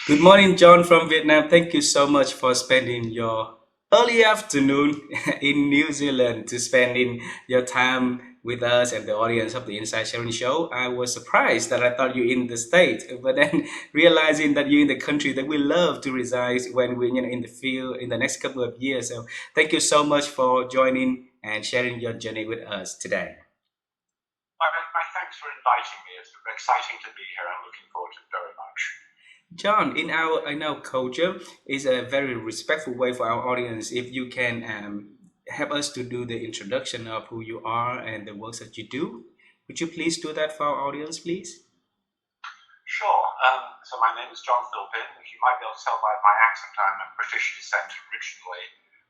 Good morning, John from Vietnam. Thank you so much for spending your early afternoon in New Zealand to spending your time with us and the audience of the Inside Sharing Show. I was surprised that I thought you in the States, but then realizing that you're in the country that we love to reside when we're in the field in the next couple of years. So thank you so much for joining and sharing your journey with us today. My thanks for inviting me. It's exciting to be here. I'm looking forward to it very much. John, in our culture, is a very respectful way for our audience. If you can help us to do the introduction of who you are and the works that you do, would you please do that for our audience, please? Sure. So my name is John Philpin. You might be able to tell by my accent I'm of British descent originally,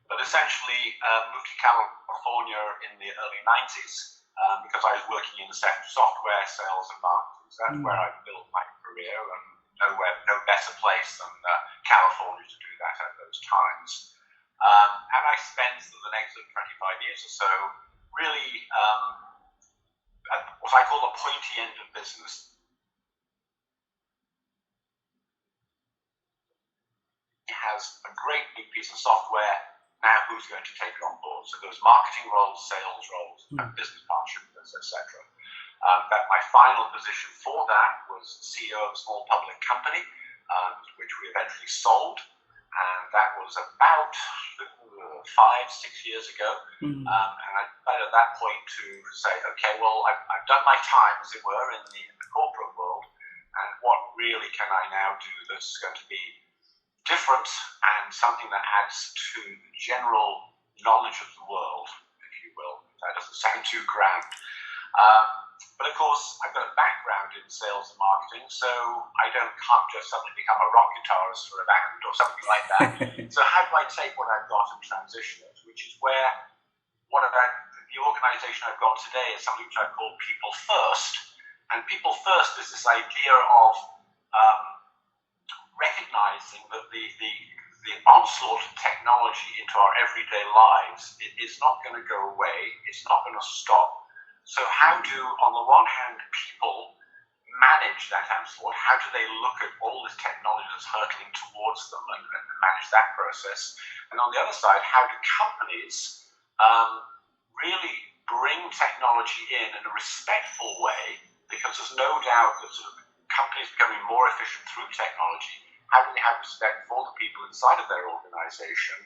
but essentially moved to California in the early 90s because I was working in the sector of software sales and marketing. So that's where Mm. I built my career, and no better place than California to do that at those times. And I spent the next 25 years or so really at what I call the pointy end of business. It has a great big piece of software. Now, who's going to take it on board? So there's marketing roles, sales roles, and Mm. business partnership roles, etc. That my final position for that was CEO of a small public company, which we eventually sold, and that was about 5, 6 years ago. Mm. And I decided at that point to say, okay, well, I've done my time, as it were, in the corporate world, and what really can I now do that's going to be different and something that adds to the general knowledge of the world, if you will. That doesn't sound too grand. Um, but of course, I've got a background in sales and marketing, so can't just suddenly become a rock guitarist for a band or something like that. So how do I take what I've got and transition it? Which is where the organisation I've got today is something which I call People First. And People First is this idea of um, recognizing that the onslaught of technology into our everyday lives is not going to go away. It's not going to stop. So how do, on the one hand, people manage that onslaught? How do they look at all this technology that's hurtling towards them and manage that process? And on the other side, how do companies really bring technology in a respectful way? Because there's no doubt that sort of companies becoming more efficient through technology. How do they have respect for the people inside of their organization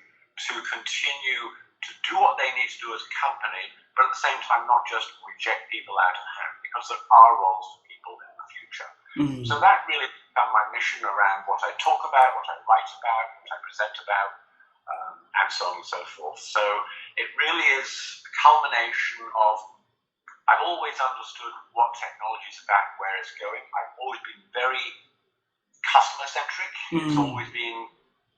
to continue to do what they need to do as a company, but at the same time not just reject people out of hand, because there are roles for people in the future. Mm. So that really became my mission around what I talk about, what I write about, what I present about, and so on and so forth. So it really is the culmination of I've always understood what technology is about, where it's going. I've always been very customer centric. Mm. It's always been,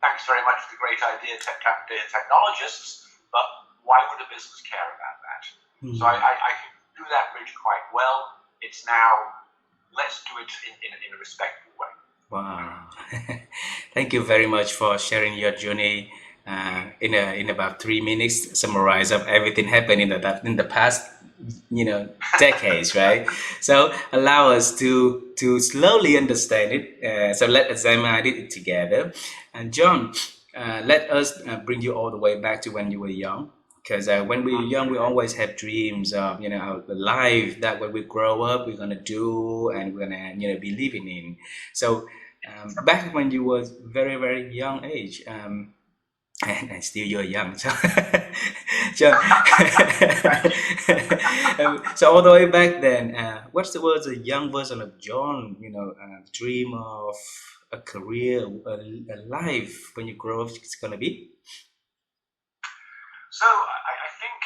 thanks very much for the great idea, technologists, but why would a business care about that? Mm. So I can do that bridge quite well. It's now, let's do it in a respectful way. Wow. Thank you very much for sharing your journey. In about 3 minutes, summarize of everything happened in the past, decades, right? So allow us to slowly understand it. So let us examine it together. And John, let us bring you all the way back to when you were young. Because when we're young, we always have dreams of the life that when we grow up we're gonna do and we're gonna be living in. So back when you was very very young age, and still you're young, so so, so all the way back then, what's the words a young version of John, dream of a career, a life when you grow up it's gonna be? So I think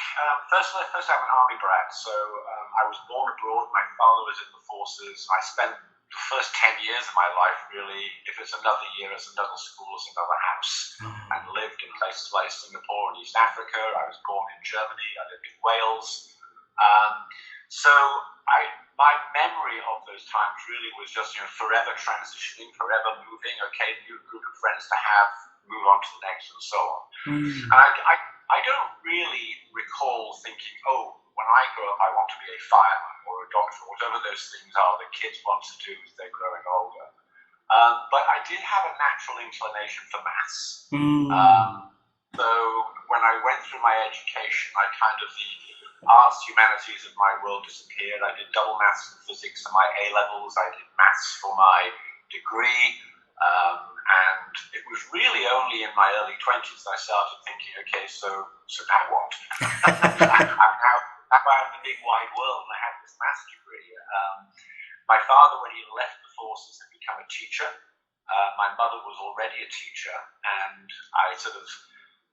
first I'm an army brat. So I was born abroad. My father was in the forces. I spent the first 10 years of my life really, if it's another year, it's another school, it's another house, and lived in places like Singapore and East Africa. I was born in Germany. I lived in Wales. So my memory of those times really was just forever transitioning, forever moving. Okay, new group of friends to have, move on to the next, and so on. And I don't really recall thinking, oh, when I grow up, I want to be a fireman or a doctor, whatever those things are that kids want to do as they're growing older. But I did have a natural inclination for maths. Mm. So when I went through my education, I kind of the arts, humanities of my world disappeared. I did double maths and physics for my A levels. I did maths for my degree. And it was really only in my early 20s that I started thinking, okay, so now what? I'm out in the big wide world and I have this maths degree. My father, when he left the forces, had become a teacher. My mother was already a teacher, and I sort of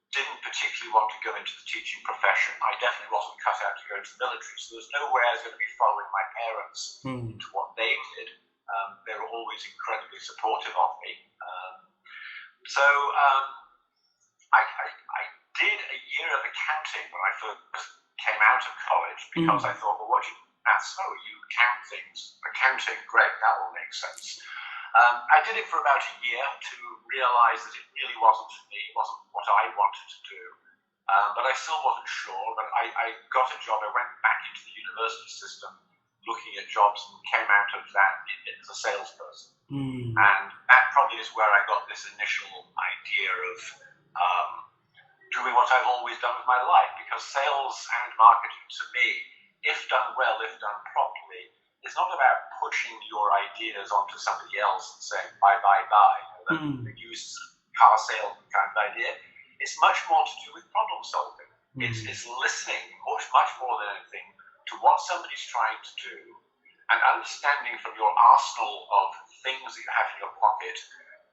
didn't particularly want to go into the teaching profession. I definitely wasn't cut out to go into the military, so there was no way I was going to be following my parents into what they did. They were always incredibly supportive of me. So I did a year of accounting when I first came out of college because I thought, well, what do you do? Maths? Oh, you count things. Accounting, great, that will make sense. I did it for about a year to realize that it really wasn't for me, it wasn't what I wanted to do. But I still wasn't sure. But I got a job, I went back into the university system looking at jobs and came out of that as a salesperson. And that probably is where I got this initial idea of doing what I've always done with my life, because sales and marketing to me, if done well, if done properly, it's not about pushing your ideas onto somebody else and saying, buy, the used car salesman kind of idea. It's much more to do with problem solving. It's listening, much more than anything, to what somebody's trying to do and understanding from your arsenal of things that you have in your pocket,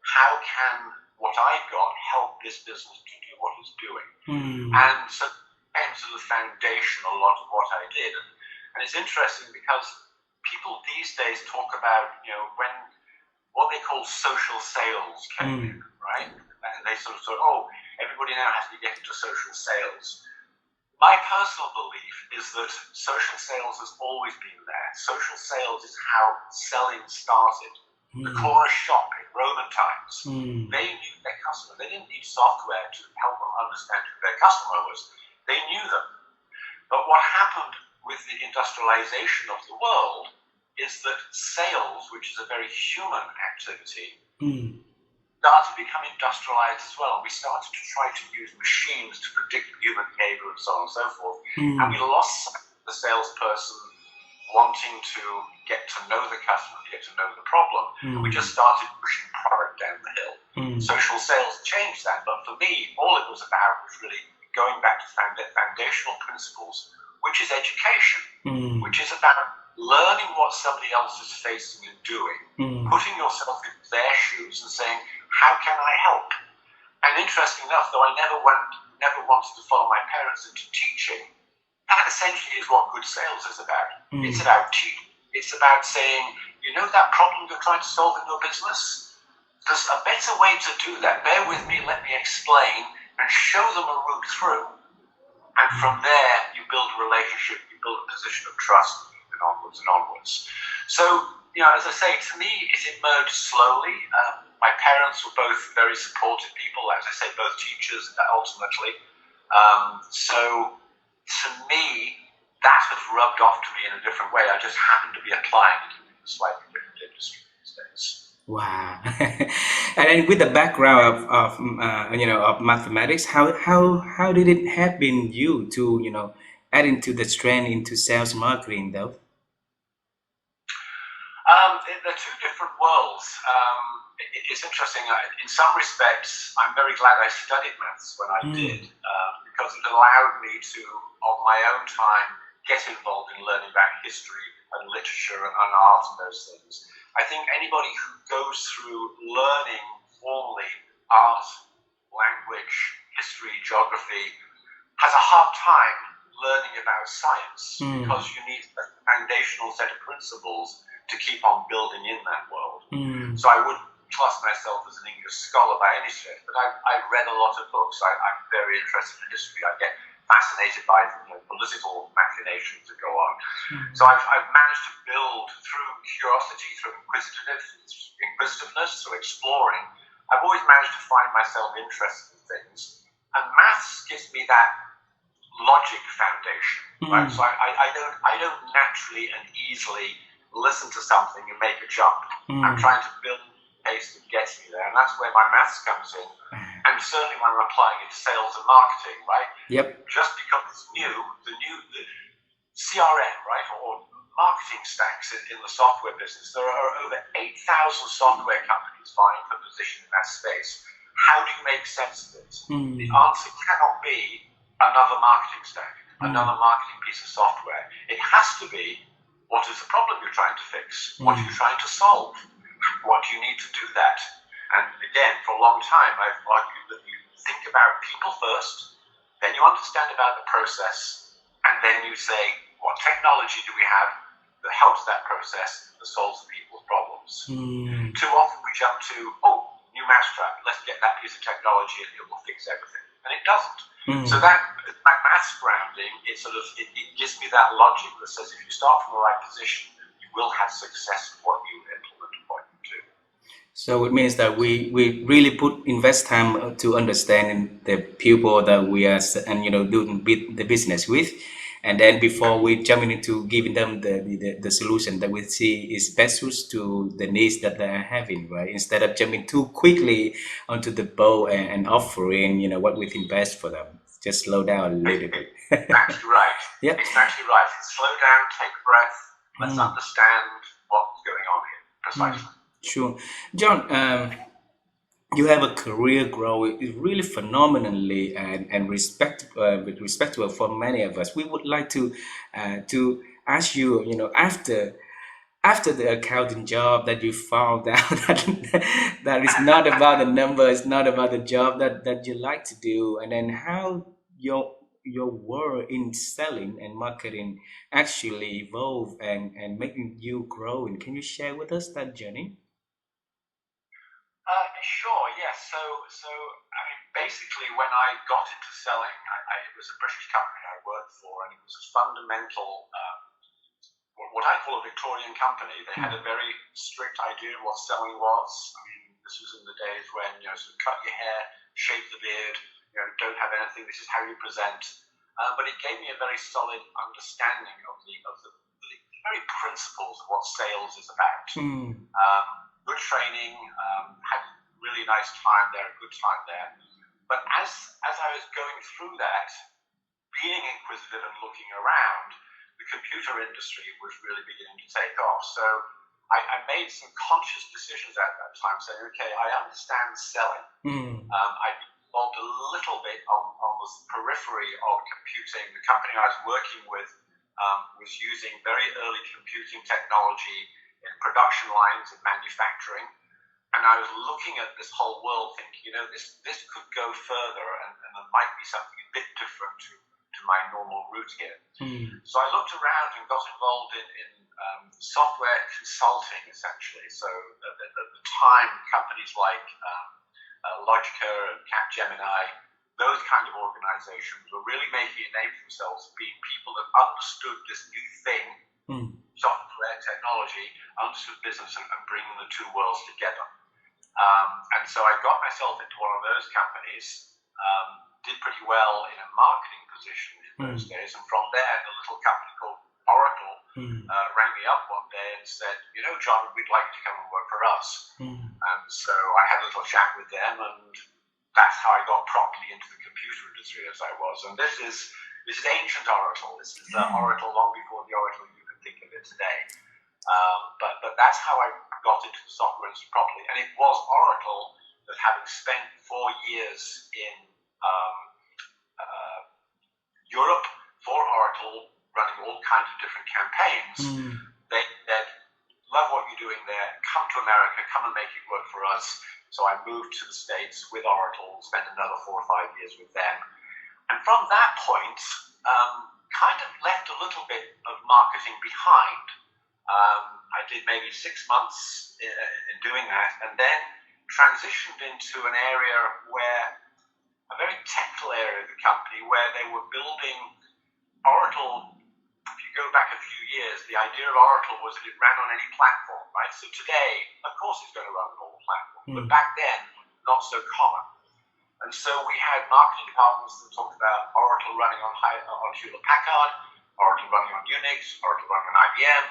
how can what I've got help this business to do what it's doing. And so that became the foundation of a lot of what I did. And it's interesting because people these days talk about, when what they call social sales came in, right? And they sort of thought, oh, everybody now has to get into social sales. My personal belief is that social sales has always been there. Social sales is how selling started. The corner shop in Roman times, they knew their customer. They didn't need software to help them understand who their customer was. They knew them. But what happened with the industrialization of the world is that sales, which is a very human activity, started to become industrialized as well. We started to try to use machines to predict human behavior and so on and so forth. And we lost the salesperson wanting to get to know the customer, get to know the problem. We just started pushing product down the hill. Social sales changed that, but for me, all it was about was really going back to foundational principles, which is education, which is about learning what somebody else is facing and doing, putting yourself in their shoes and saying, how can I help? And interesting enough, though I never wanted to follow my parents into teaching, that essentially is what good sales is about. It's about teaching. It's about saying, that problem you're trying to solve in your business? There's a better way to do that. Bear with me, let me explain, and show them a route through. And from there, you build a relationship, you build a position of trust, and onwards and onwards. So, as I say, to me, it emerged slowly. My parents were both very supportive people, as I say, both teachers, ultimately. So, to me, that has rubbed off to me in a different way. I just happen to be applying it in a slightly different industry these days. Wow. And then with the background of mathematics, how did it help in you to add into the trend into sales marketing though? They're two different worlds. It's interesting. In some respects, I'm very glad I studied maths when I did, because it allowed me to, of my own time, get involved in learning about history and literature and art and those things. I think anybody who goes through learning formally art, language, history, geography, has a hard time learning about science, because you need a foundational set of principles to keep on building in that world. So I wouldn't class myself as an English scholar by any stretch, but I've read a lot of books. I'm very interested in history. I get fascinated by political machinations that go on. So I've managed to build through curiosity, through inquisitiveness, through exploring. I've always managed to find myself interested in things, and maths gives me that logic foundation, right? So I don't naturally and easily listen to something and make a jump. I'm trying to build pace that gets me there, and that's where my maths comes in. And certainly when I'm applying it to sales and marketing, right? Yep. Just because it's new, the CRM, right, or marketing stacks in the software business, there are over 8,000 software companies vying for position in that space. How do you make sense of it? The answer cannot be another marketing stack, another marketing piece of software. It has to be, what is the problem you're trying to fix? What are you trying to solve? What do you need to do that? And again, for a long time, I've argued that you think about people first, then you understand about the process, and then you say, what technology do we have that helps that process, that solves the people's problems? Too often we jump to, new mousetrap, let's get that piece of technology and it will fix everything. And it doesn't. So that maths grounding, it gives me that logic that says if you start from the right position, you will have success with what you implement and what you do. So it means that we really invest time to understanding the people that we are doing the business with, and then before we jumping into giving them the solution that we see is best suited to the needs that they are having, right? Instead of jumping too quickly onto the boat and offering what we think best for them. Just slow down a little bit. Exactly right. Yeah. Exactly right. Slow down, take a breath. Let's understand what's going on here precisely. Sure. John, you have a career growth really phenomenally and respectable for many of us. We would like to ask you, after the accounting job that you found out that it's not about the number, it's not about the job that you like to do, and then how your work in selling and marketing actually evolve and making you grow. And can you share with us that journey? Sure, yes. So I mean, basically, when I got into selling, it was a British company I worked for, and it was a fundamental, what I call a Victorian company. They had a very strict idea of what selling was. I mean, this was in the days when, sort of cut your hair, shave the beard, don't have anything, this is how you present. But it gave me a very solid understanding of the very principles of what sales is about. Good training, had a really nice time there, a good time there. But as I was going through that, being inquisitive and looking around, the computer industry was really beginning to take off. So I made some conscious decisions at that time, saying, okay, I understand selling. I involved a little bit on the periphery of computing. The company I was working with was using very early computing technology in production lines and manufacturing. And I was looking at this whole world thinking, this could go further and there might be something a bit different to my normal route here. So I looked around and got involved in software consulting, essentially. So at the time, companies like Logica and Capgemini, those kind of organizations were really making a name for themselves, being people that understood this new thing, software technology, understood business, and bringing the two worlds together. And so I got myself into one of those companies, did pretty well in a marketing position in those days, and from there, a little company called Oracle rang me up one day and said, John, we'd like you to come and work for us. And so I had a little chat with them, and that's how I got properly into the computer industry as I was. And this is ancient Oracle. This is Oracle long before the Oracle you can think of it today. But that's how I got into the software industry properly. And it was Oracle that, having spent 4 years in Europe for Oracle, running all kinds of different campaigns, they said, love what you're doing there, come to America, come and make it work for us. So I moved to the States with Oracle, spent another 4 or 5 years with them. And from that point, kind of left a little bit of marketing behind. I did maybe 6 months in doing that, and then transitioned into an area a very technical area of the company, where they were building Oracle. If you go back a few years, the idea of Oracle was that it ran on any platform, right? So today, of course, it's going to run on all platforms, but back then, not so common. And so we had marketing departments that talked about Oracle running on Hewlett Packard, Oracle running on Unix, Oracle running on IBM,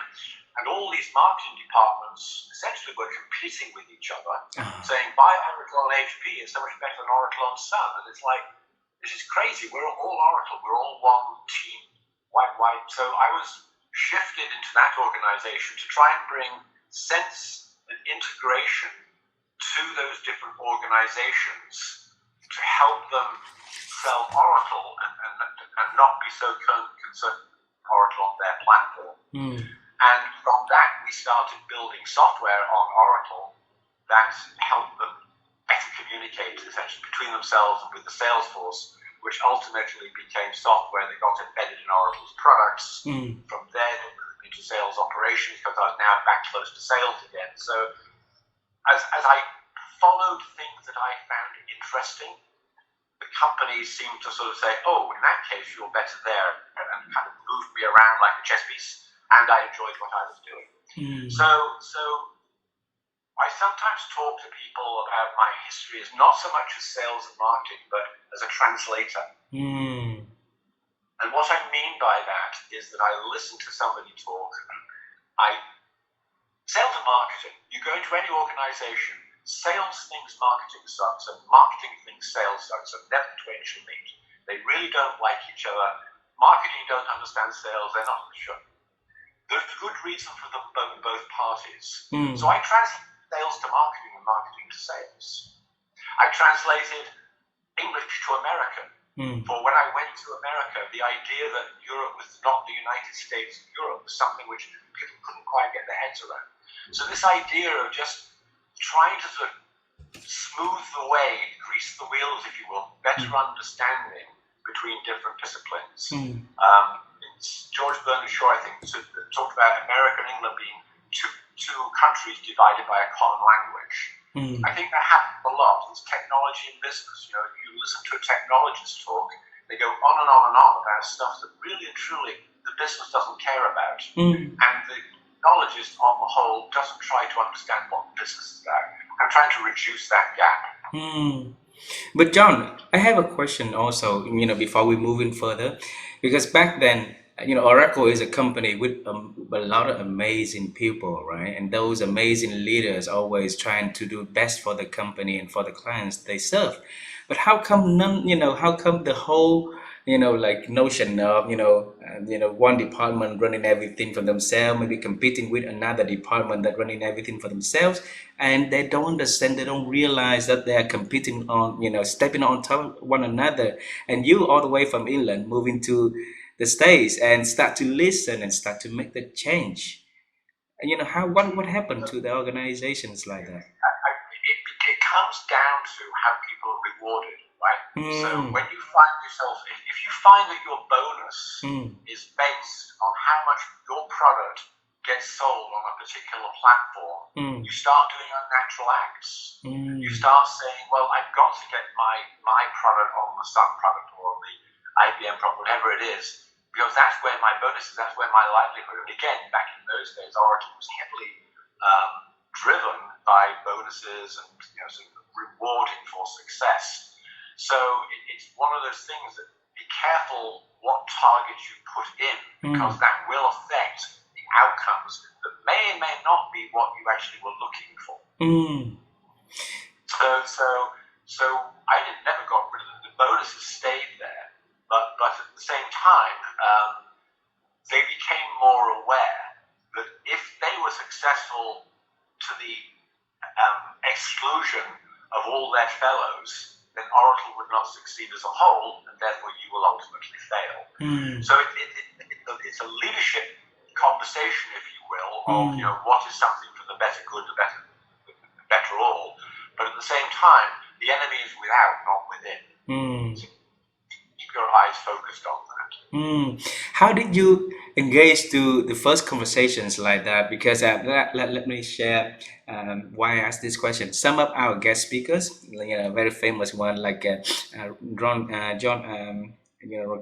and all these marketing departments essentially were competing with each other, saying, buy Oracle on HP, it's so much better than Oracle on Sun. And it's like, this is crazy. We're all Oracle. We're all one team. Why? So I was shifted into that organization to try and bring sense and integration to those different organizations to help them sell Oracle and not be so concerned with Oracle on their platform. And from that, we started building software on Oracle that helped them better communicate essentially between themselves and with the sales force, which ultimately became software that got embedded in Oracle's products. From there, they moved into sales operations because I was now back close to sales again. So as I followed things that I found interesting, the companies seemed to sort of say, oh, in that case, you're better there, and kind of moved me around like a chess piece, and I enjoyed what I was doing. So I sometimes talk to people about my history as not so much as sales and marketing, but as a translator. And what I mean by that is that I listen to somebody talk. Sales and marketing, you go into any organization, sales thinks marketing sucks, and marketing thinks sales sucks, and never the twain shall meet. They really don't like each other. Marketing don't understand sales, they're not sure. There's a good reason for them both parties. So I translate sales to marketing and marketing to sales. I translated English to American. For when I went to America, the idea that Europe was not the United States of Europe was something which people couldn't quite get their heads around. So this idea of just trying to sort of smooth the way, grease the wheels, if you will, better understanding between different disciplines. It's George Bernard Shaw, I think, talked about America and England being two countries divided by a common language. I think that happens a lot. It's technology in business. You know, you listen to a technologist talk, they go on and on and on about stuff that really and truly the business doesn't care about. And the technologist, on the whole, doesn't try to understand what the business is about. I'm trying to reduce that gap. But John, I have a question also, before we move in further, because back then, Oracle is a company with a lot of amazing people, right? And those amazing leaders always trying to do best for the company and for the clients they serve. But how come how come the whole, like notion of, one department running everything for themselves, maybe competing with another department that running everything for themselves, and they don't understand, they don't realize that they are competing on, stepping on top of one another. And you all the way from England moving to the States and start to listen and start to make the change. And what happened to the organizations like that? It comes down to how people are rewarded, right? So when you find yourself, if you find that your bonus is based on how much your product gets sold on a particular platform, you start doing unnatural acts. You start saying, well, I've got to get my product on the Sun product or the IBM product, whatever it is, because that's where my bonus is, that's where my livelihood. And again, back in those days, Oracle was heavily driven by bonuses and sort of rewarding for success. So it's one of those things that be careful what targets you put in, because that will affect the outcomes that may and may not be what you actually were looking for. So I never got rid of them. The bonuses stayed there, but at the same time, they became more aware that if they were successful to the exclusion of all their fellows, then Oracle would not succeed as a whole, and therefore you will ultimately fail. So it's a leadership conversation, if you will, of what is something for the better good, the better all. But at the same time, the enemy is without, not within. So keep your eyes focused on that. How did you engage to the first conversations like that? Because let me share why I asked this question. Some of our guest speakers, very famous one like John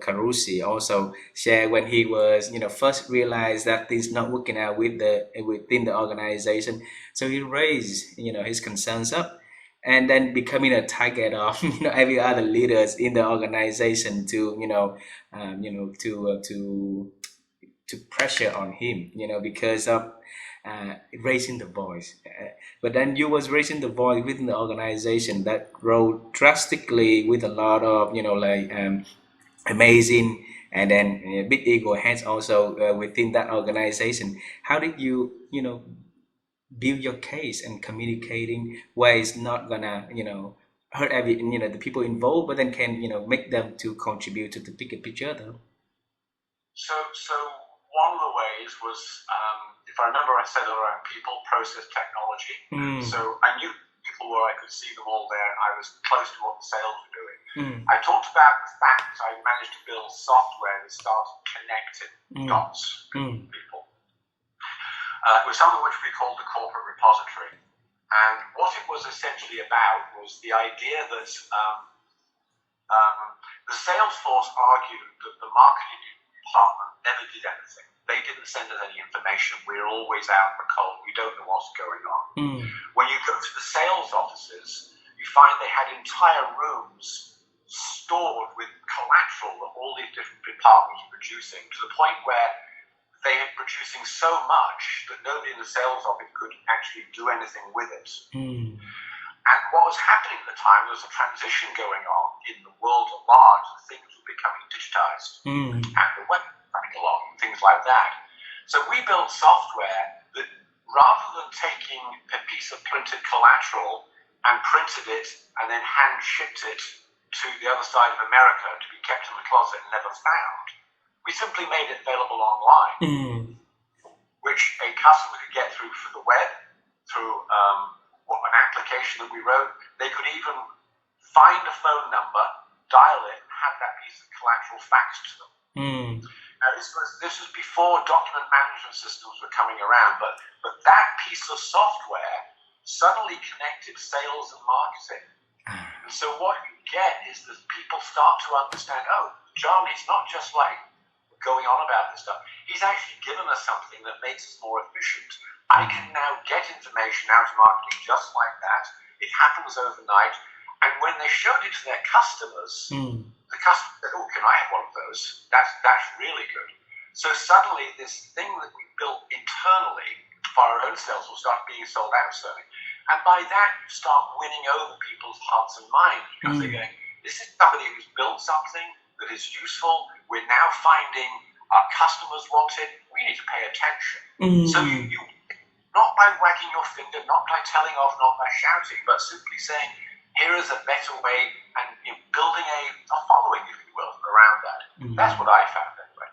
Carusi, also shared when he was first realized that things not working out within the organization, so he raised his concerns up, and then becoming a target of every other leaders in the organization to to pressure on him, because of raising the voice. But then you was raising the voice within the organization that grow drastically with a lot of, amazing, and then big ego heads also within that organization. How did you, build your case and communicating where it's not gonna, hurt every, the people involved, but then can, make them to contribute to the bigger picture though? So one of the ways was, if I remember, I said around people, process, technology. Mm, So I knew people where I could see them all there. I was close to what the sales were doing. mm, I talked about the fact I managed to build software that started connecting mm, dots mm, between people. It was something which we called the corporate repository. And what it was essentially about was the idea that the sales force argued that the marketing department never did anything. They didn't send us any information. We're always out in the cold. We don't know what's going on. mm, When you go to the sales offices, you find they had entire rooms stored with collateral that all these different departments were producing, to the point where they were producing so much that nobody in the sales office could actually do anything with it. mm, And what was happening at the time, there was a transition going on in the world at large, and things were becoming digitized, mm, and the web running along, and things like that. So we built software that, rather than taking a piece of printed collateral and printed it and then hand shipped it to the other side of America to be kept in the closet and never found, we simply made it available online, mm, which a customer could get through the web, through an application that we wrote. They could even find a phone number, dial it, and have that piece of collateral faxed to them. mm, Now, this was before document management systems were coming around, but that piece of software suddenly connected sales and marketing. And so what you get is that people start to understand, oh, John, he's not just like going on about this stuff. He's actually given us something that makes us more efficient. I can now get information out of marketing just like that. It happens overnight. And when they showed it to their customers, mm, the customer said, oh, can I have one of those? That's really good. So suddenly this thing that we built internally for our own sales will start being sold externally. And by that, you start winning over people's hearts and minds, because they're going, this is somebody who's built something that is useful. We're now finding our customers want it. We need to pay attention. mm. So you not by wagging your finger, not by telling off, not by shouting, but simply saying, here is a better way, and building a following, if you will, around that. That's what I found anyway.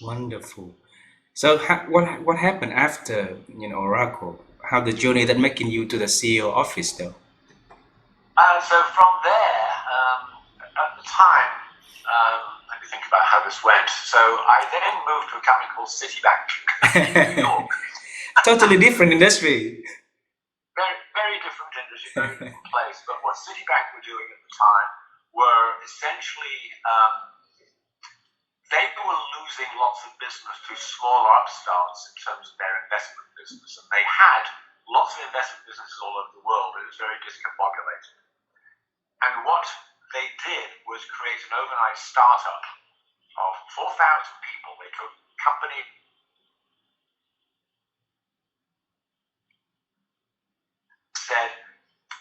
Wonderful. So what happened after, Oracle? How the journey that making you to the CEO office though? So from there, at the time, let me think about how this went. So I then moved to a company called Citibank in New York. Totally different industry. Very, very different industry, very different place. But what Citibank were doing at the time were essentially, they were losing lots of business to smaller upstarts in terms of their investment business. And they had lots of investment businesses all over the world, but it was very discombobulated. And what they did was create an overnight startup of 4,000 people. They took company said,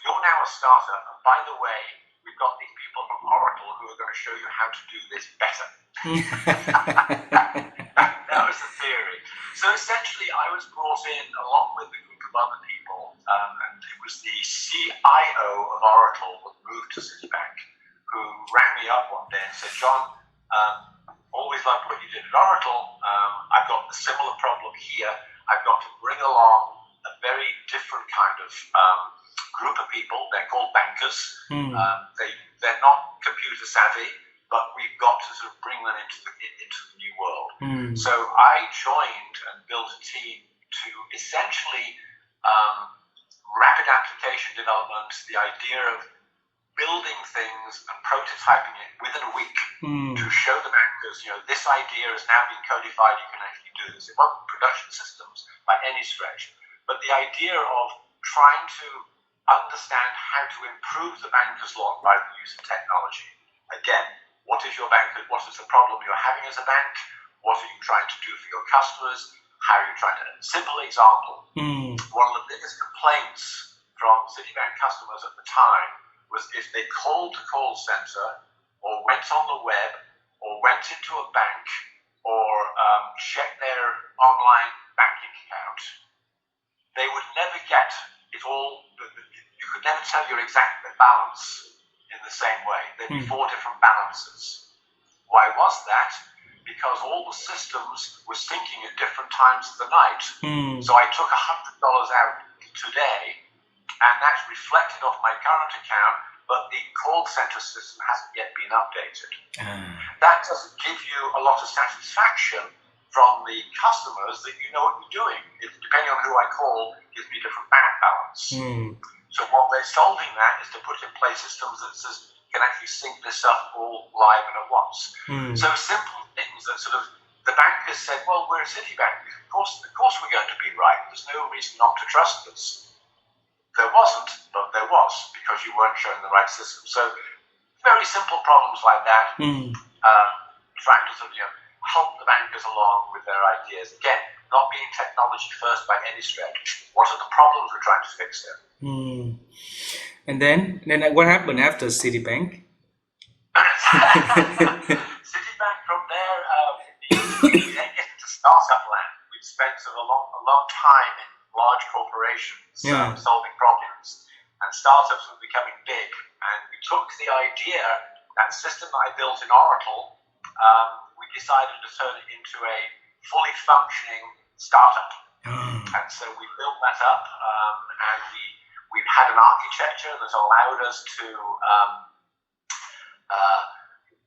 you're now a startup, and by the way, we've got these people from Oracle who are going to show you how to do this better. That was the theory. So essentially, I was brought in along with a group of other people, and it was the CIO of Oracle who moved to Citibank, who rang me up one day and said, John, always loved what you did at Oracle. I've got a similar problem here. I've got to bring along a very different kind of group of people. They're called bankers. They're not computer savvy, but we've got to sort of bring them into the new world. So I joined and built a team to essentially rapid application development, the idea of building things and prototyping it within a week to show the bankers, this idea has now been codified, you can actually do this. It wasn't production systems by any stretch, but the idea of trying to understand how to improve the banker's log by the use of technology. Again, what is your banker? What is the problem you're having as a bank? What are you trying to do for your customers? How are you trying to... Simple example. One of the biggest complaints from Citibank customers at the time was if they called the call center or went on the web or went into a bank or checked their online banking account, they would never get it all. You could never tell your exact balance in the same way. There'd be 4 different balances. Why was that? Because all the systems were syncing at different times of the night. So I took $100 out today, and that's reflected off my current account, but the call center system hasn't yet been updated. That doesn't give you a lot of satisfaction from the customers that you know what you're doing. Depending on who I call, gives me different bank balance. So what we're solving that is to put in place systems that can actually sync this up all live and at once. So simple things that sort of, the bank has said, well, we're a Citibank. Of course we're going to be right. There's no reason not to trust us. There wasn't, but there was, because you weren't showing the right system. So very simple problems like that, trying to sort of, help the bankers along with their ideas. Again, not being technology first by any stretch. What are the problems we're trying to fix there? And then what happened after Citibank? Citibank from there, we then get into startup land. We'd spent a long time in large corporations solving problems, and startups were becoming big. And we took the idea, that system that I built in Oracle, we decided to turn it into a fully functioning startup. And so we built that up, and we had an architecture that allowed us to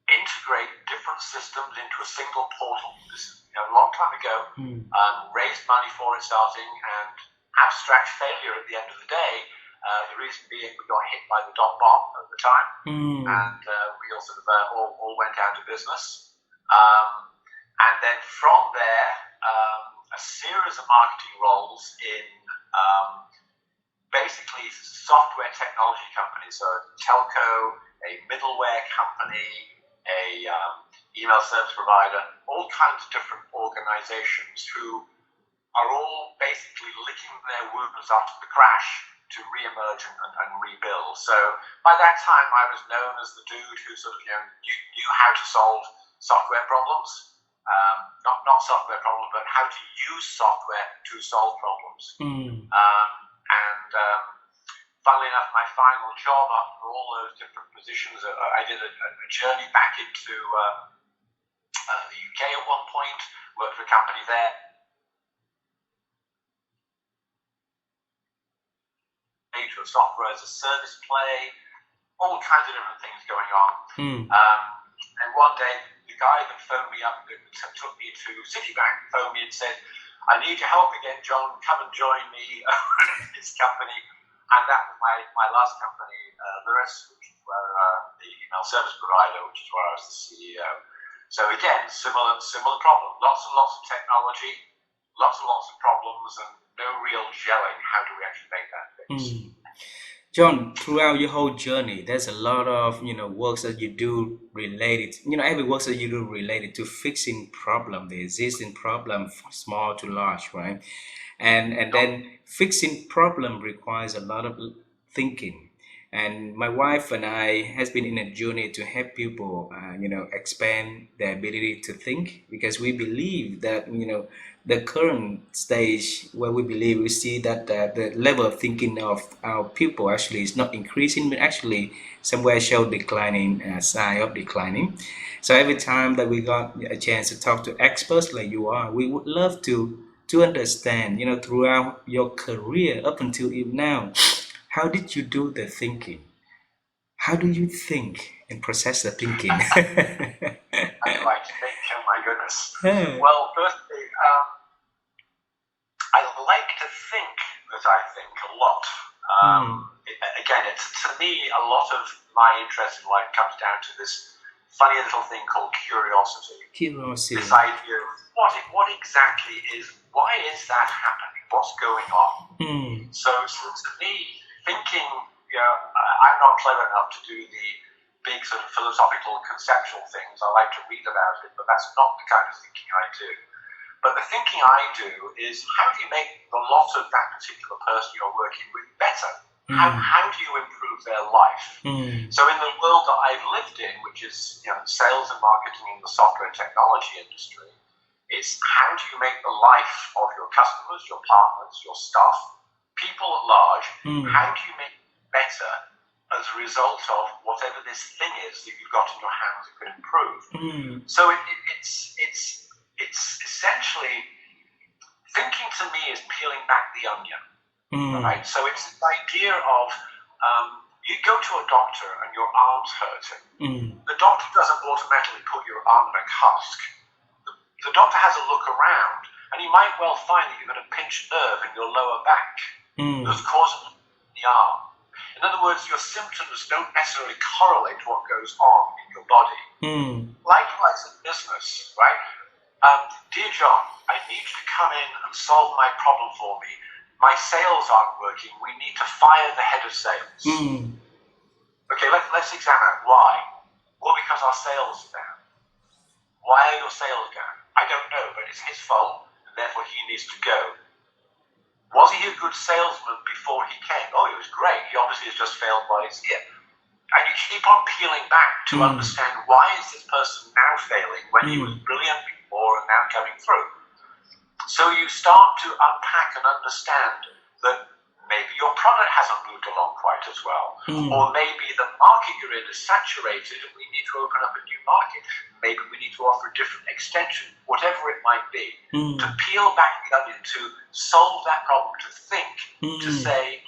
integrate different systems into a single portal. This, a long time ago, raised money for it starting, and abstract failure at the end of the day. The reason being we got hit by the dot bomb at the time, and we all sort of all went out of business. And then from there, a series of marketing roles in basically software technology companies, so a telco, a middleware company, a email service provider, all kinds of different organizations who are all basically licking their wounds after the crash to re-emerge and rebuild. So by that time, I was known as the dude who sort of knew how to solve software problems. Not software problems, but how to use software to solve problems. Funnily enough, my final job after all those different positions, I did a journey back into the UK at one point, worked for a company there. To a software as a service play, all kinds of different things going on. And one day, the guy that phoned me up, that took me to Citibank, phoned me and said, I need your help again, John, come and join me in this company. And that was my last company, Reskill, which is where the email service provider, which is where I was the CEO. So again, similar problem. Lots and lots of technology, lots and lots of problems, and no real gelling. How do we actually make that fix? John, throughout your whole journey, there's a lot of works that you do related. Every work that you do related to fixing problem, the existing problem, from small to large, right? And then fixing problem requires a lot of thinking. And my wife and I has been in a journey to help people, expand their ability to think, because we believe that the current stage where we see that the level of thinking of our people actually is not increasing, but actually somewhere show declining, sign of declining. So every time that we got a chance to talk to experts like you are, we would love to understand, throughout your career up until now, how did you do the thinking? How do you think and process the thinking? How do I think? Oh my goodness. Well, firstly, I like to think that I think a lot. Again, to me, a lot of my interest in life comes down to this funny little thing called curiosity. This idea of what exactly why is that happening? What's going on? So to me, thinking, I'm not clever enough to do the big sort of philosophical, conceptual things. I like to read about it, but that's not the kind of thinking I do. But the thinking I do is, how do you make the lot of that particular person you're working with better? How do you improve their life? So in the world that I've lived in, which is sales and marketing in the software technology industry, it's how do you make the life of your customers, your partners, your staff, people at large, how do you make it better as a result of whatever this thing is that you've got in your hands that could improve? So it's essentially, thinking to me is peeling back the onion, right? So it's the idea of, you go to a doctor and your arm's hurting. The doctor doesn't automatically put your arm in a cast. The doctor has a look around, and he might well find that you've got a pinched nerve in your lower back that's causing the arm. In other words, your symptoms don't necessarily correlate to what goes on in your body. Likewise in business, right? Dear John, I need you to come in and solve my problem for me. My sales aren't working. We need to fire the head of sales. Okay, let's examine why. Well, because our sales are down. Why are your sales down? I don't know, but it's his fault, and therefore he needs to go. Was he a good salesman before he came? Oh, he was great. He obviously has just failed while he's here. And you keep on peeling back to understand, why is this person now failing when he was brilliant before and now coming through? So you start to unpack and understand that maybe your product hasn't moved along quite as well. Or maybe the market you're in is saturated and we need to open up a new market. Maybe we need to offer a different extension, whatever it might be. To peel back the onion, to solve that problem, to think, to say,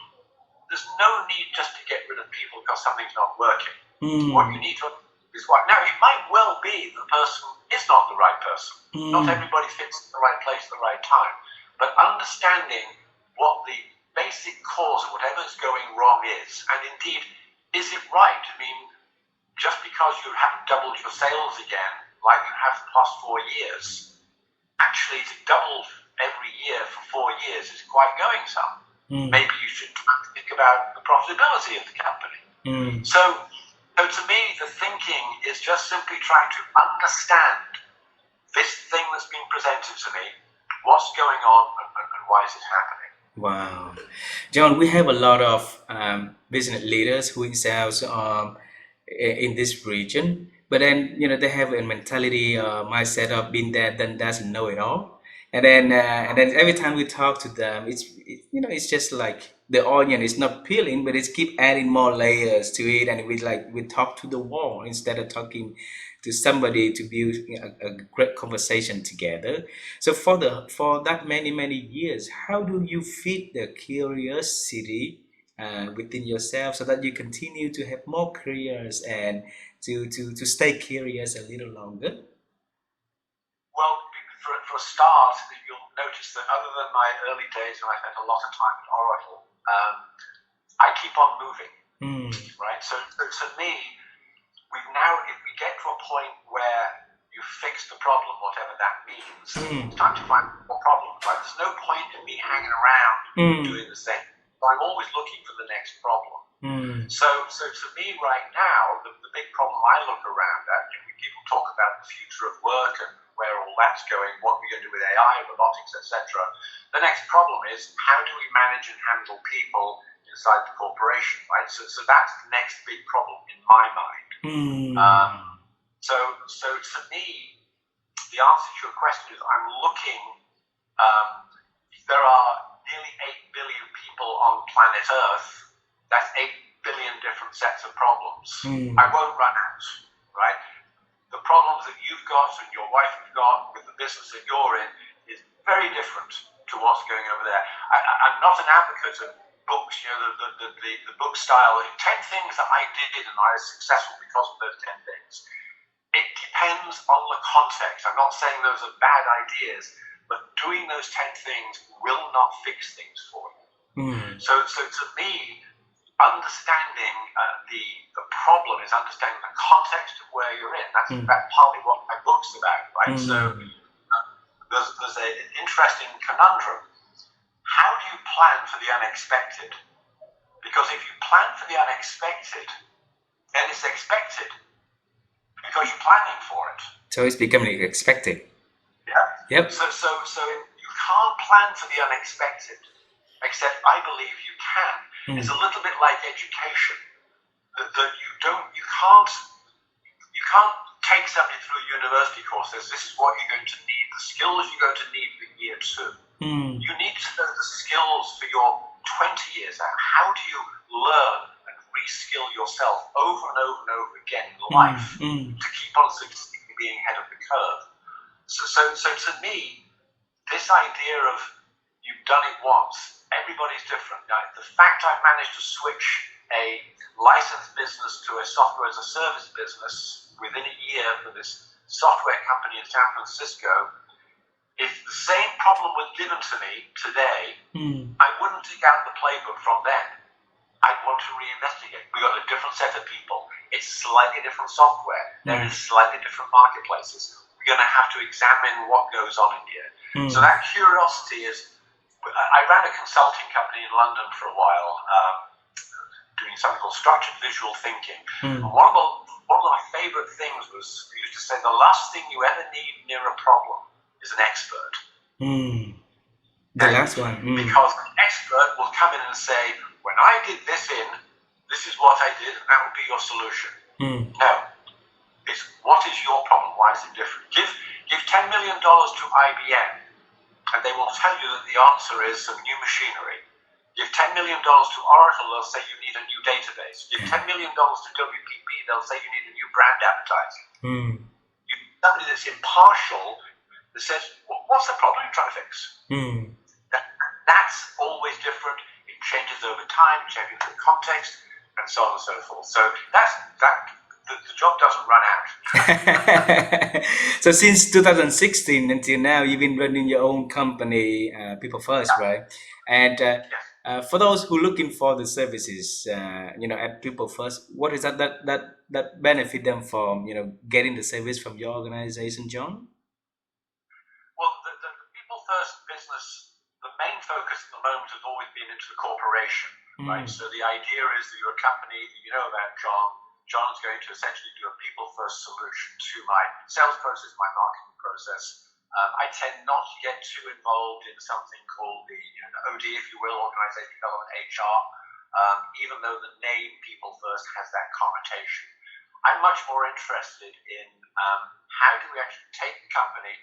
there's no need just to get rid of people because something's not working. What you need to is what. Now, it might well be the person is not the right person. Not everybody fits in the right place at the right time. But understanding what the basic cause of whatever's going wrong is, and indeed, is it right? I mean, just because you haven't doubled your sales again, like you have the past 4 years, actually to double every year for 4 years is quite going some. Maybe you should think about the profitability of the company. So to me, the thinking is just simply trying to understand this thing that's being presented to me, what's going on, and why is it happening. Wow. John, we have a lot of business leaders who in sales in this region, but then they have a mentality, mindset of being that, then doesn't know it all, and then every time we talk to them, it's just like the onion is not peeling, but it's keep adding more layers to it, and we talk to the wall instead of talking to somebody to build a great conversation together. So for that many years, how do you feed the curiosity within yourself so that you continue to have more careers and to stay curious a little longer? Well, for a start, you'll notice that other than my early days when I spent a lot of time at Oracle, I keep on moving, right? So to me, if we get to a point where you fix the problem, whatever that means, it's time to find more problems, right? There's no point in me hanging around doing the same. So I'm always looking for the next problem. So to me right now, the big problem I look around at, people talk about the future of work and where all that's going, what we're going to do with AI, robotics, etc. The next problem is, how do we manage and handle people inside the corporation, right? So that's the next big problem in my mind. So to me, the answer to your question is, I'm looking, there are nearly 8 billion people on planet Earth. That's 8 billion different sets of problems. I won't run out, right? The problems that you've got and your wife has got with the business that you're in is very different to what's going over there. I'm not an advocate of books, the book style, 10 things that I did and I was successful because of those 10 things. It depends on the context. I'm not saying those are bad ideas, but doing those 10 things will not fix things for you. So to me, understanding the problem is understanding the context of where you're in. That's partly what my book's about, right? So there's an interesting conundrum. How do you plan for the unexpected? Because if you plan for the unexpected, then it's it's expected because you're planning for it. So it's becoming expected. Yeah. Yep. So you can't plan for the unexpected, except I believe you can. It's a little bit like education. That you can't take somebody through a university course. This is what you're going to need. The skills you're going to need for year 2. You need to know the skills for your 20 years out. How do you learn and reskill yourself over and over and over again in life to keep on succeeding, being ahead of the curve? So to me, this idea of you've done it once, everybody's different. Now, the fact I've managed to switch a licensed business to a software as a service business within a year for this software company in San Francisco, if the same problem was given to me today, I wouldn't take out the playbook from then. I'd want to reinvestigate. We've got a different set of people. It's slightly different software. There is slightly different marketplaces. We're going to have to examine what goes on in here. So that curiosity is... I ran a consulting company in London for a while, doing something called structured visual thinking. And one of my favorite things was, we used to say, the last thing you ever need near a problem is an expert. The last one. Because an expert will come in and say, when I did this this is what I did, and that would be your solution. No. It's what is your problem? Why is it different? Give $10 million to IBM, and they will tell you that the answer is some new machinery. Give $10 million to Oracle, they'll say you need a new database. Give $10 million to WPP, they'll say you need a new brand advertising. Somebody that's impartial that says, what's the problem you're trying to fix? That's always different. It changes over time, changing the context, and so on and so forth. So the job doesn't run out. So since 2016 until now, you've been running your own company, People First, right? And for those who are looking for the services, at People First, what is that benefit them from, getting the service from your organization, John? Well, the People First business, the main focus at the moment has always been into the corporation, right? So the idea is that you're a company, you know about John. John's going to essentially do a people first solution to my sales process, my marketing process. I tend not to get too involved in something called the OD, if you will, Organization Development HR, even though the name People First has that connotation. I'm much more interested in how do we actually take the company,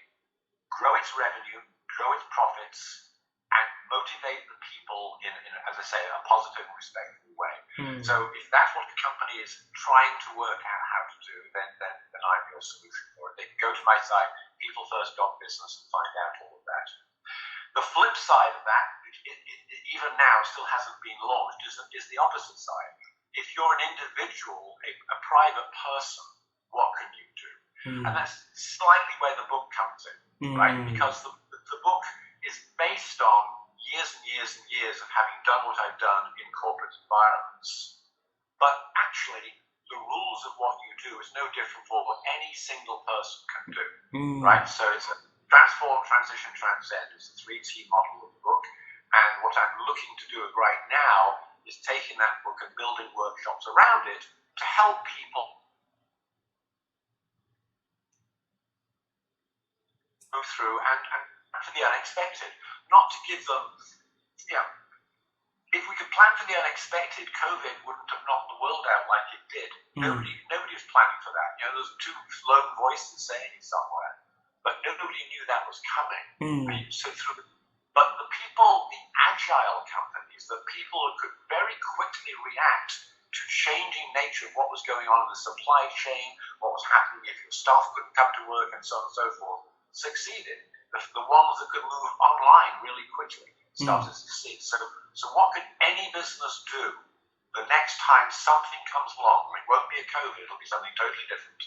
grow its revenue, grow its profits, and motivate the people in as I say, a positive and respectful way. So if that's what the company is trying to work out how to do, then I'm your solution for it. They can go to my site, peoplefirst.business, and find out all of that. The flip side of that, even now still hasn't been launched, is the opposite side. If you're an individual, a private person, what can you do? And that's slightly where the book comes in, right? Because the book is based on years and years and years of having done what I've done in corporate environments. But actually, the rules of what you do is no different from what any single person can do, right? So it's a transform, transition, transcend. It's a 3T model of the book. And what I'm looking to do right now is taking that book and building workshops around it to help people move through and for the unexpected. Not to give them, if we could plan for the unexpected, COVID wouldn't have knocked the world out like it did. Nobody was planning for that. There's two lone voices saying it somewhere, but nobody knew that was coming. Right? But the people, the agile companies, the people who could very quickly react to changing nature of what was going on in the supply chain, what was happening if your staff couldn't come to work, and so on and so forth, succeeded. The ones that could move online really quickly started to succeed. So what could any business do the next time something comes along? It won't be a COVID, it'll be something totally different,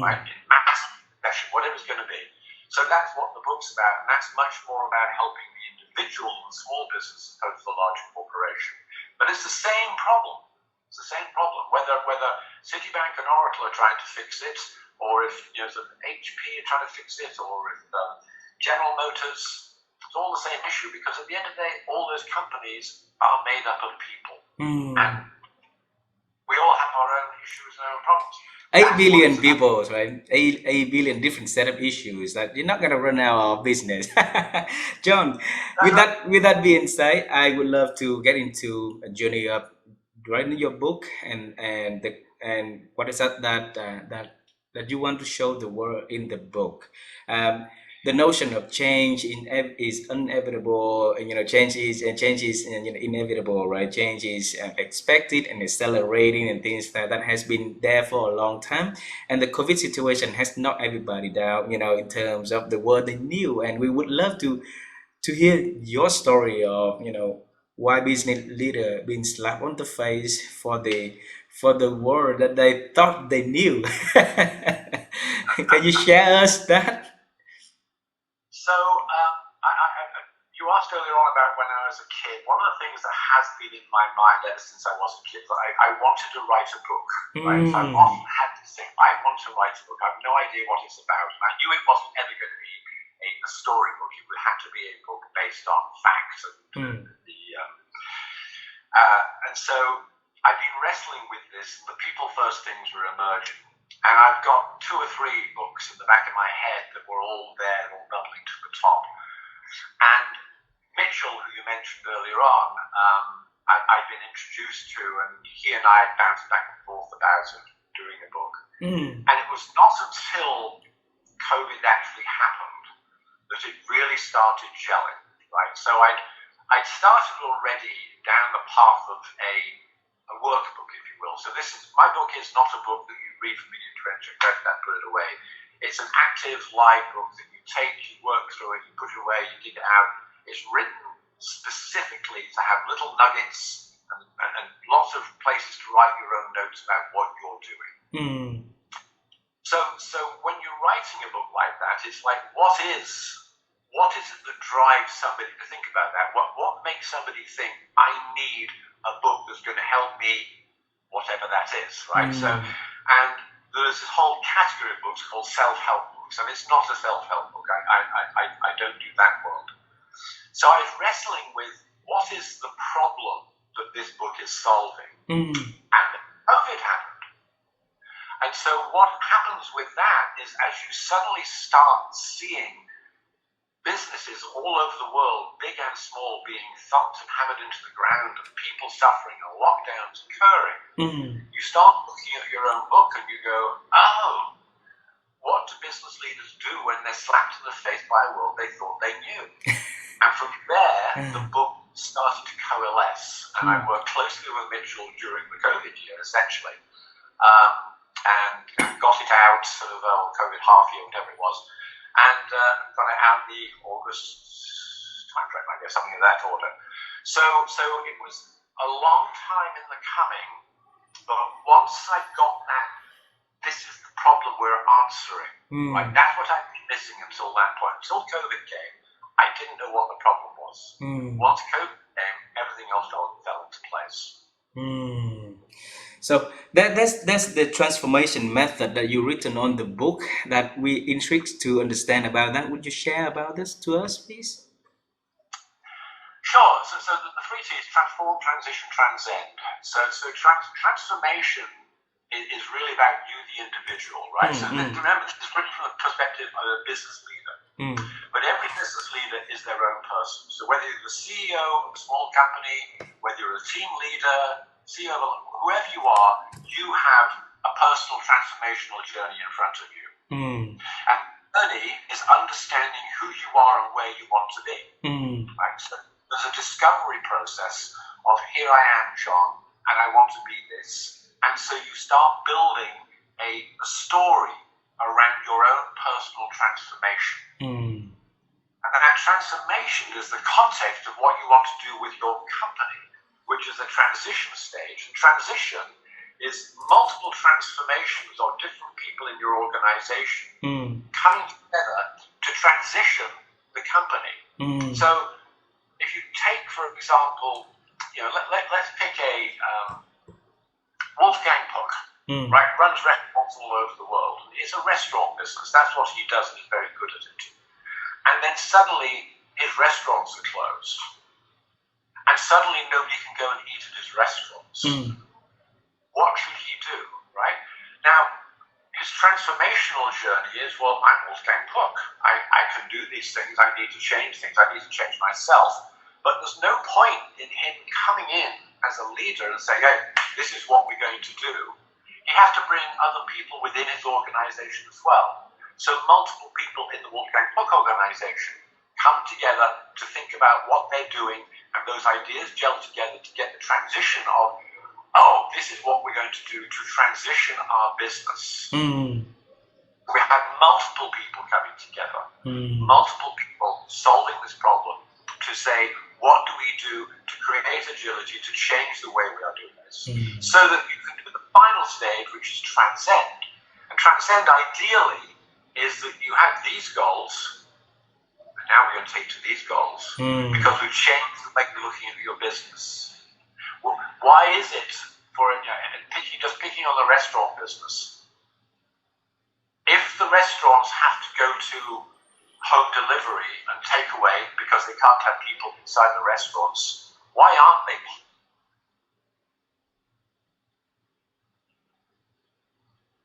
right? In massive recession, whatever it's going to be. So that's what the book's about, and that's much more about helping the individual and small business as opposed to the large corporation. But it's the same problem. It's the same problem. Whether Citibank and Oracle are trying to fix it, or if HP are trying to fix it, or if General Motors, it's all the same issue, because at the end of the day, all those companies are made up of people. And we all have our own issues and our own problems. 8 billion people, right? 8 billion different set of issues that you're not gonna run out of business. John, That's right. with that being said, I would love to get into a journey of writing your book and what is that you want to show the world in the book. Um, the notion of change is inevitable, and change is inevitable, right? Change is expected and accelerating, and things that has been there for a long time. And the COVID situation has knocked everybody down, in terms of the world they knew. And we would love to hear your story of why business leader being slapped on the face for the word that they thought they knew. Can you share us that? So, you asked earlier on about when I was a kid. One of the things that has been in my mind ever since I was a kid, that I wanted to write a book, right? So I've often had to think, I want to write a book. I have no idea what it's about, and I knew it wasn't ever going to be a storybook. It would have to be a book based on facts and so I've been wrestling with this, and the people first things were emerging. And I've got 2 or 3 books in the back of my head that were all there, all bubbling to the top. And Mitchell, who you mentioned earlier on, I've been introduced to, and he and I bounced back and forth about doing a book. And it was not until COVID actually happened that it really started gelling, right? So I'd started already down the path of a workbook, if you will. So my book is not a book that you read from beginning to end, you grab that, put it away. It's an active, live book that you take, you work through it, you put it away, you dig it out. It's written specifically to have little nuggets and lots of places to write your own notes about what you're doing. So when you're writing a book like that, it's like, what is it that drives somebody to think about that? What makes somebody think, I need a book that's going to help me, whatever that is, right? So, and there's this whole category of books called self-help books, and it's not a self-help book. I don't do that world. So I was wrestling with what is the problem that this book is solving, and COVID happened. And so what happens with that is, as you suddenly start seeing businesses all over the world, big and small, being thumped and hammered into the ground, and people suffering and lockdowns occurring, you start looking at your own book and you go, oh, what do business leaders do when they're slapped in the face by a world they thought they knew? And from there, the book started to coalesce. And I worked closely with Mitchell during the COVID year, essentially, and got it out, sort of, COVID half year, whatever it was, and got it out the August timeframe, I guess, something of that order. So it was a long time in the coming, but once I got that, this is the problem we're answering. Right? That's what I've been missing until that point. Until COVID came, I didn't know what the problem was. Once COVID came, everything else fell into place. So that's the transformation method that you written on the book that we intrigued to understand about that. Would you share about this to us, please? Sure. So the 3 T's: transform, transition, transcend. So transformation is really about you, the individual, right? So remember, this is written from the perspective of a business leader. But every business leader is their own person. So whether you're the CEO of a small company, whether you're a team leader, CEO of whoever you are, you have a personal transformational journey in front of you. And journey is understanding who you are and where you want to be. Right? So there's a discovery process of, here I am, John, and I want to be this. And so you start building a story around your own personal transformation. And that transformation is the context of what you want to do with your company, which is the transition stage. And transition is multiple transformations of different people in your organization coming together to transition the company. So if you take, for example, let's pick a Wolfgang Puck, right? Runs restaurants all over the world. It's a restaurant business. That's what he does, and he's very good at it. And then suddenly his restaurants are closed. And suddenly nobody can go and eat at his restaurants. What should he do, right? transformational journey is, well, I'm Wolfgang Puck. I can do these things. I need to change things. I need to change myself. But there's no point in him coming in as a leader and saying, hey, this is what we're going to do. He has to bring other people within his organization as well. So multiple people in the Wolfgang Puck organization come together to think about what they're doing, and those ideas gel together to get the transition of, oh, this is what we're going to do to transition our business. We had multiple people coming together, multiple people solving this problem to say, what do we do to create agility, to change the way we are doing this, so that you can do the final stage, which is transcend. And transcend, ideally, is that you have these goals, and now we're going to take to these goals, because we've changed the way you're looking at your business. Well, why is it, picking on the restaurant business, if the restaurants have to go to home delivery and takeaway because they can't have people inside the restaurants, why aren't they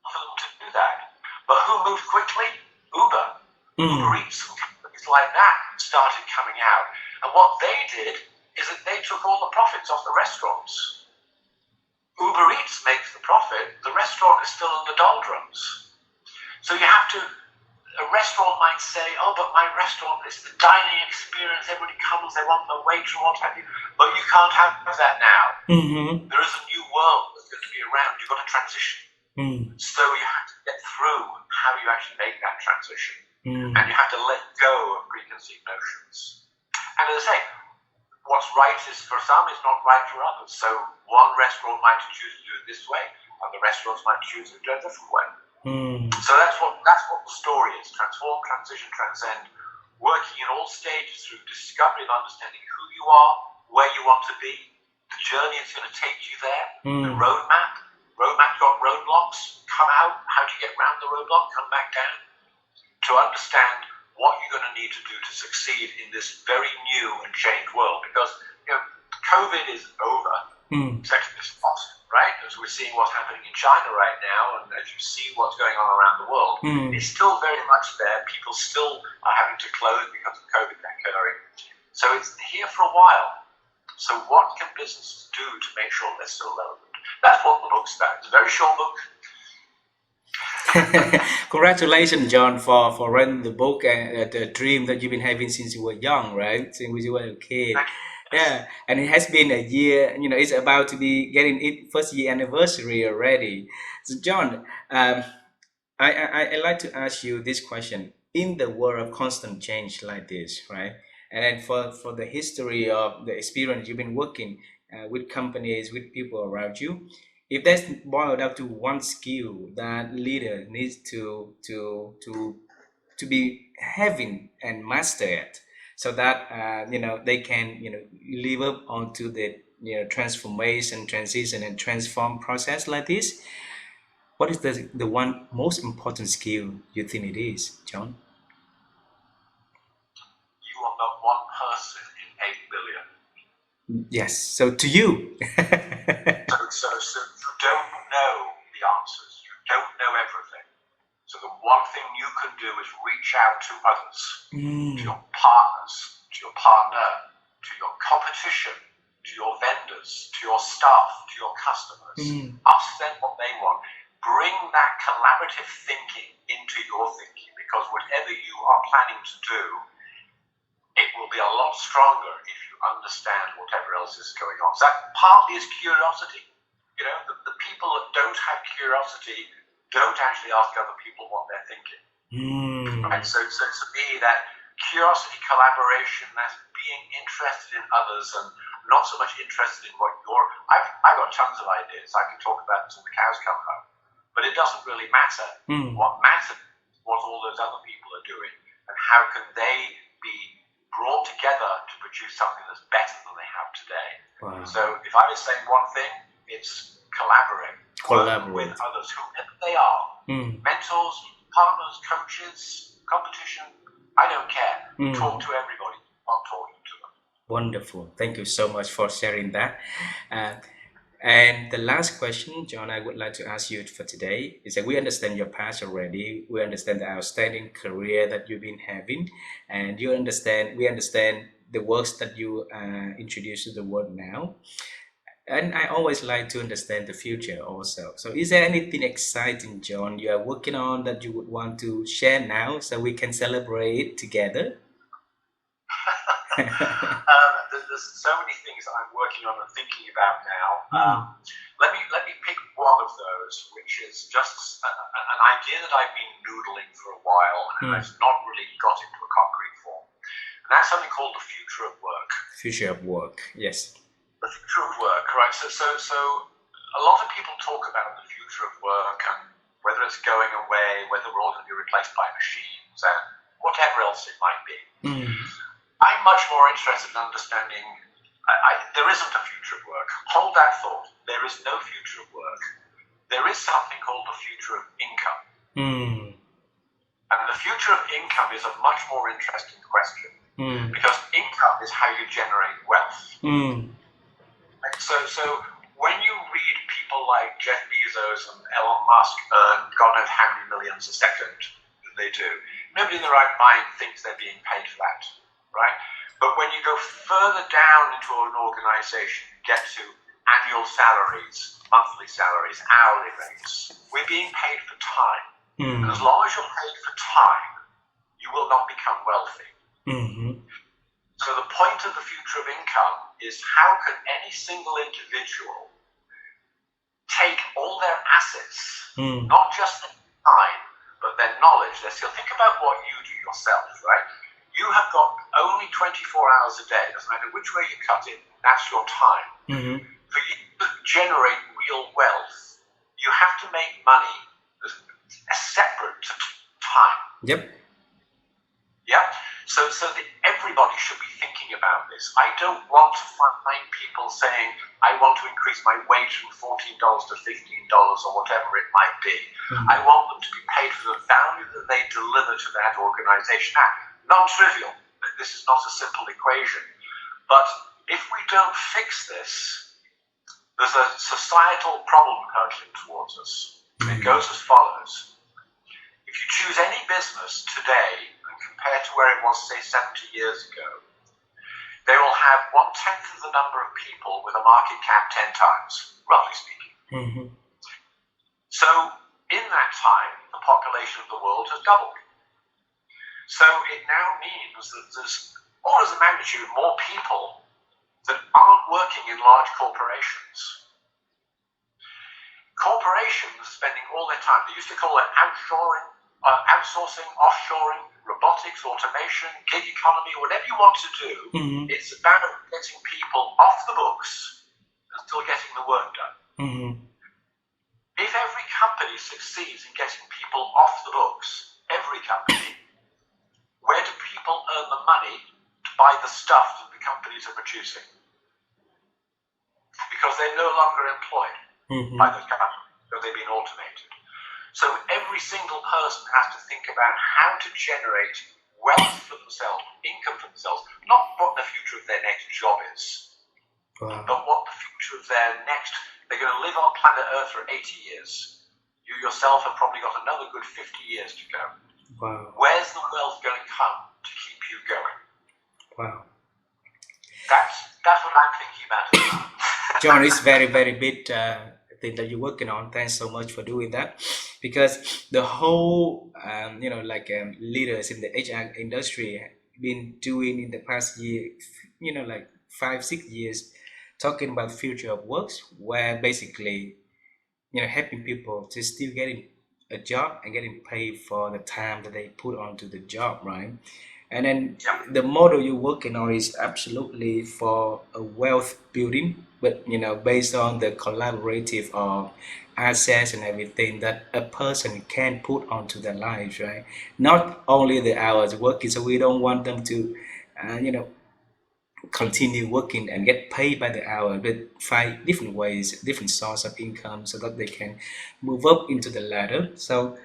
for them to do that? But who moved quickly? Uber. Uber Eats and companies like that started coming out. And what they did is that they took all the profits off the restaurants. Uber Eats makes the profit, the restaurant is still in the doldrums. So you have to, a restaurant might say, oh, but my restaurant is the dining experience, everybody comes, they want the waiter, what have you, but you can't have that now. There is a new world that's going to be around, you've got to transition. So you have to get through how you actually make that transition. And you have to let go of preconceived notions. And as I say, what's right is for some is not right for others. So one restaurant might choose to do it this way, other restaurants might choose to do it a different way. So that's what the story is: transform, transition, transcend. Working in all stages through discovery and understanding who you are, where you want to be, the journey is going to take you there, the roadmap. Roadmap got roadblocks. Come out. How do you get around the roadblock? Come back down. To understand what you're going to need to do to succeed in this very new and changed world, because COVID is over. Second is possible, right? As we're seeing what's happening in China right now, and as you see what's going on around the world, it's still very much there. People still are having to close because of COVID occurring. So it's here for a while. So what can businesses do to make sure they're still relevant? That's what the book's about. It's a very short book. Congratulations, John, for writing the book and the dream that you've been having since you were young, right? Since you were a kid. Yeah, and it has been a year. It's about to be getting its first year anniversary already. So, John, I like to ask you this question: in the world of constant change like this, right? And then for the history of the experience you've been working with companies, with people around you, if that's boiled up to one skill that leader needs to be having and master it, so that they can live up onto the transformation, transition, and transform process like this, what is the one most important skill you think it is, John? You are but one person in 8 billion. Yes. So to you. So you don't know the answers. You don't know everything. So the one thing you can do is reach out to others, to your partners, to your partner, to your competition, to your vendors, to your staff, to your customers. Ask them what they want. Bring that collaborative thinking into your thinking, because whatever you are planning to do, it will be a lot stronger if you understand whatever else is going on. So that partly is curiosity. The people that don't have curiosity don't actually ask other people what they're thinking. Right? So to me, that curiosity, collaboration, that's being interested in others and not so much interested in what you're... I've got tons of ideas. I can talk about until the cows come home. But it doesn't really matter. What matters is what all those other people are doing and how can they be brought together to produce something that's better than they have today. Wow. So if I was saying one thing, it's collaborate with others, whoever they are. Mentors, partners, coaches, competition, I don't care. Talk to everybody. I'm talking to them. Wonderful. Thank you so much for sharing that. And the last question, John, I would like to ask you for today is that we understand your past already. We understand the outstanding career that you've been having, and we understand the works that you introduce to the world now. And I always like to understand the future also. So, is there anything exciting, John, you are working on that you would want to share now so we can celebrate together? There's so many things that I'm working on and thinking about now. Hmm. Let me pick one of those, which is just an idea that I've been noodling for a while and Hmm. I've not really got into a concrete form. And that's something called the future of work. Future of work, yes. The future of work, right? So a lot of people talk about the future of work and whether it's going away, whether we're all going to be replaced by machines, and whatever else it might be. Hmm. I'm much more interested in understanding there isn't a future of work. Hold that thought. There is no future of work. There is something called the future of income. Hmm. And the future of income is a much more interesting question Hmm. because income is how you generate wealth. Hmm. So when you read people like Jeff Bezos and Elon Musk earn God knows how many millions a second that they do, nobody in the right mind thinks they're being paid for that, right? But when you go further down into an organization, you get to annual salaries, monthly salaries, hourly rates. We're being paid for time. Hmm. And as long as you're paid for time, you will not become wealthy. Hmm. So the point of the future of income is how can any single individual take all their assets, Hmm. not just their time, but their knowledge, their skill. Think about what you do yourself, right? You have got only 24 hours a day. Doesn't matter which way you cut it, that's your time. Hmm. For you to generate real wealth, you have to make money as separate to time. Yep. Yeah? So everybody should be thinking about this. I don't want to find people saying, I want to increase my wage from $14 to $15 or whatever it might be. Hmm. I want them to be paid for the value that they deliver to that organization. Now, non-trivial. This is not a simple equation. But if we don't fix this, there's a societal problem hurtling towards us. It goes as follows. If you choose any business today and compare to where it was, say, 70 years ago, they will have 1/10 of the number of people with a market cap 10 times, roughly speaking. Hmm. So in that time, the population of the world has doubled. So it now means that there's orders of magnitude more people that aren't working in large corporations. Corporations are spending all their time, they used to call it outsourcing, offshoring, robotics, automation, gig economy, whatever you want to do. Hmm. It's about getting people off the books and still getting the work done. Hmm. If every company succeeds in getting people off the books, every company, where do people earn the money to buy the stuff that the companies are producing? Because they're no longer employed by the company, so they've been automated. So every single person has to think about how to generate wealth for themselves, income for themselves, not what the future of their next job is, Wow. but what the future of their next, they're going to live on planet Earth for 80 years. You yourself have probably got another good 50 years to go. Wow. Where's the wealth going to come to keep you going? Wow. That's what I'm thinking about at the moment. John, it's very, very big thing that you're working on. Thanks so much for doing that, because the whole, leaders in the HR industry have been doing in the past year, like 5, 6 years, talking about the future of works, where basically, helping people to still getting a job and getting paid for the time that they put onto the job, right? And then Yeah. the model you're working on is absolutely for a wealth building, but based on the collaborative of assets and everything that a person can put onto their lives, right? Not only the hours working, so we don't want them to, uh, you know, continue working and get paid by the hour, but find different ways, different source of income so that they can move up into the ladder. So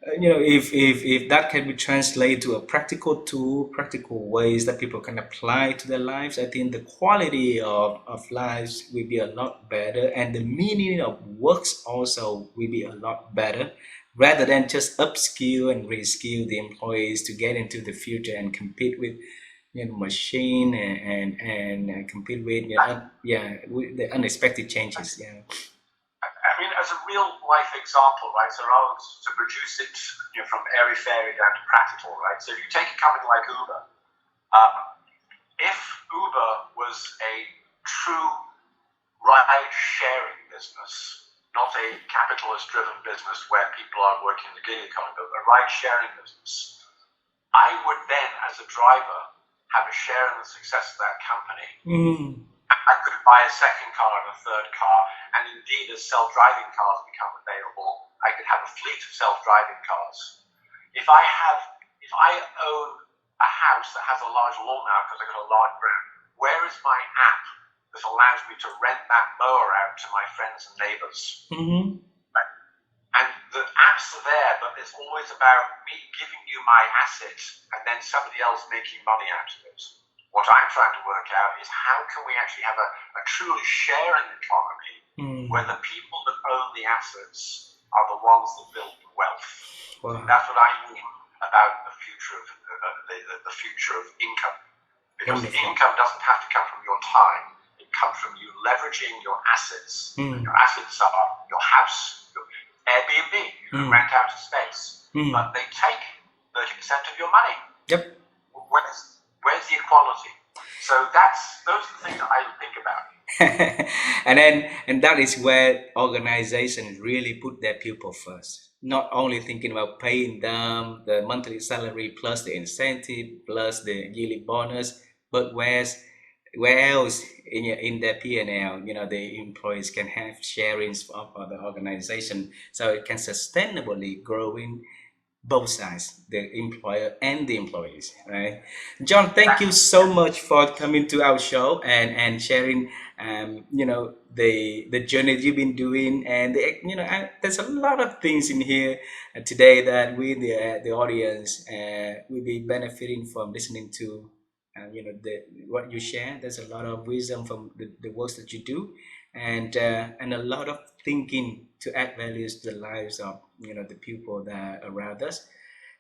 if that can be translated to a practical tool, practical ways that people can apply to their lives, I think the quality of lives will be a lot better, and the meaning of works also will be a lot better, rather than just upskill and reskill the employees to get into the future and compete with machine and compete with with the unexpected changes. Yeah. I mean, as a real life example, right? So rather to produce it, from airy fairy down to practical, right? So if you take a company like Uber, um, if Uber was a true ride-sharing business, not a capitalist-driven business where people are working in the gig economy, but a ride-sharing business, I would then, as a driver, have a share in the success of that company. I could buy a second car and a third car, and indeed, as self-driving cars become available, I could have a fleet of self-driving cars. If I own a house that has a large lawn now because I've got a large ground, where is my app that allows me to rent that mower out to my friends and neighbors? Right? And the apps are there, but it's always about me giving you my asset and then somebody else making money out of it. What I'm trying to work out is how can we actually have a truly sharing economy where the people that own the assets are the ones that build the wealth. Wow. That's what I mean about the future of the future of income, because the income doesn't have to come from your time; it comes from you leveraging your assets. Your assets are your house, your Airbnb. You can rent out a space, but they take 30% of your money. Yep. Where's the equality? So those are the things that I think about. And that is where organizations really put their people first. Not only thinking about paying them the monthly salary plus the incentive plus the yearly bonus, but where else in their P&L, the employees can have sharings of the organization, so it can sustainably grow in both sides, the employer and the employees, right? John, thank you so much for coming to our show and sharing, the journey you've been doing, and there's a lot of things in here today that we, the audience, will be benefiting from listening to. What you share. There's a lot of wisdom from the works that you do, and a lot of thinking to add values to the lives of the people that are around us.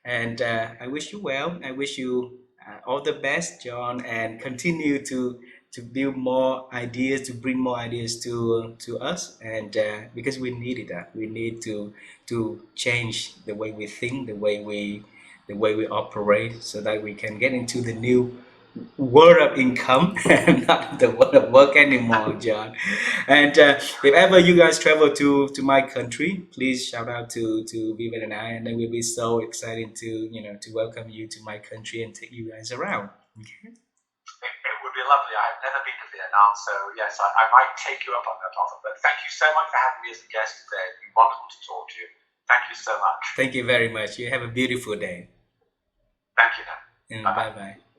And I wish you well. I wish you all the best, John, and continue to build more ideas, to bring more ideas to us, and because we needed that, we need to change the way we think, the way we operate, so that we can get into the new world of income and not the world of work anymore, John. And if ever you guys travel to my country, please shout out to Vivian and I, and then we'll be so excited to welcome you to my country and take you guys around. Okay. It would be lovely. I've never been to Vietnam, so yes, I might take you up on that offer. But thank you so much for having me as a guest today. It's been wonderful to talk to you. Thank you so much. Thank you very much. You have a beautiful day. Thank you, Dan. And Bye-bye. bye bye.